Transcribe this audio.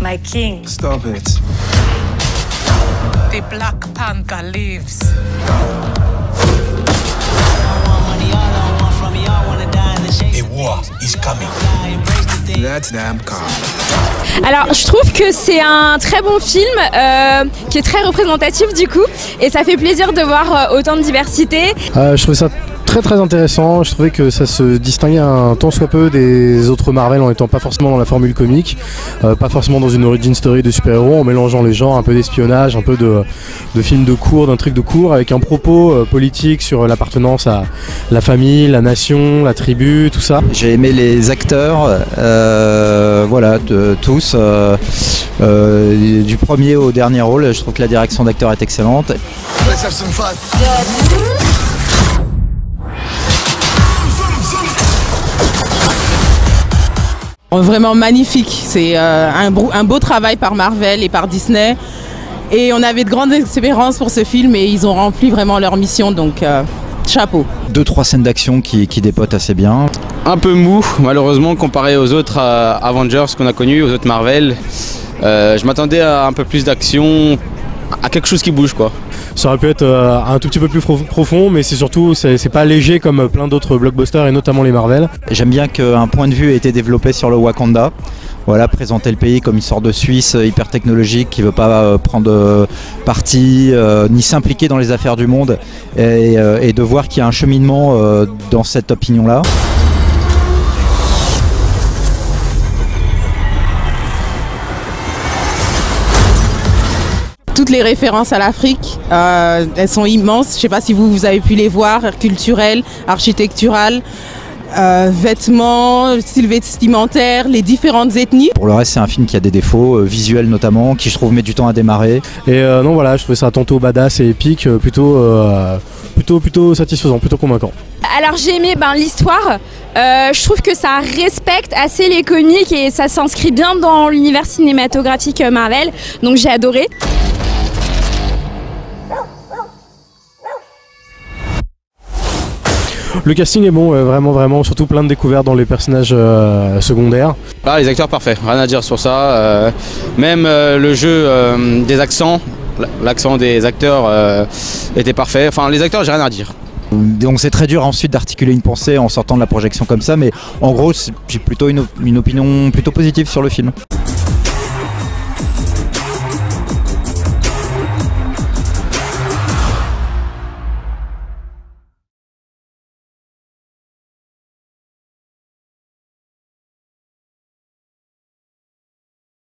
My king. Stop it. The Black Panther lives. A war is coming. That's damn calm. Alors je trouve que c'est un très bon film qui est très représentatif du coup et ça fait plaisir de voir autant de diversité. Je trouvais ça très intéressant, je trouvais que ça se distinguait un tant soit peu des autres Marvel en étant pas forcément dans la formule comique, pas forcément dans une origin story de super-héros, en mélangeant les genres, un peu d'espionnage, un peu de films de cours, d'intrigues de cours, avec un propos politique sur l'appartenance à la famille, la nation, la tribu, tout ça. J'ai aimé les acteurs, voilà, tous, du premier au dernier rôle, je trouve que la direction d'acteur est excellente. Let's have some fun. Vraiment magnifique, c'est un beau travail par Marvel et par Disney et on avait de grandes espérances pour ce film et ils ont rempli vraiment leur mission, donc chapeau. 2-3 scènes d'action qui dépotent assez bien. Un peu mou malheureusement comparé aux autres Avengers qu'on a connus, aux autres Marvel. Je m'attendais à un peu plus d'action, à quelque chose qui bouge quoi. Ça aurait pu être un tout petit peu plus profond, mais c'est surtout, c'est pas léger comme plein d'autres blockbusters et notamment les Marvel. J'aime bien qu'un point de vue ait été développé sur le Wakanda. Voilà, présenter le pays comme une sorte de Suisse hyper technologique qui veut pas prendre parti ni s'impliquer dans les affaires du monde et de voir qu'il y a un cheminement dans cette opinion-là. Toutes les références à l'Afrique, elles sont immenses. Je ne sais pas si vous avez pu les voir, culturelles, architecturales, vêtements, style vestimentaire, les différentes ethnies. Pour le reste, c'est un film qui a des défauts, visuels notamment, qui je trouve met du temps à démarrer. Et non voilà, je trouvais ça tantôt badass et épique, plutôt satisfaisant, plutôt convaincant. Alors j'ai aimé l'histoire, je trouve que ça respecte assez les comics et ça s'inscrit bien dans l'univers cinématographique Marvel, donc j'ai adoré. Le casting est bon, vraiment, surtout plein de découvertes dans les personnages secondaires. Ah, les acteurs parfaits, rien à dire sur ça. Même le jeu des accents, l'accent des acteurs était parfait. Enfin, les acteurs, j'ai rien à dire. Donc c'est très dur ensuite d'articuler une pensée en sortant de la projection comme ça, mais en gros j'ai plutôt une opinion plutôt positive sur le film.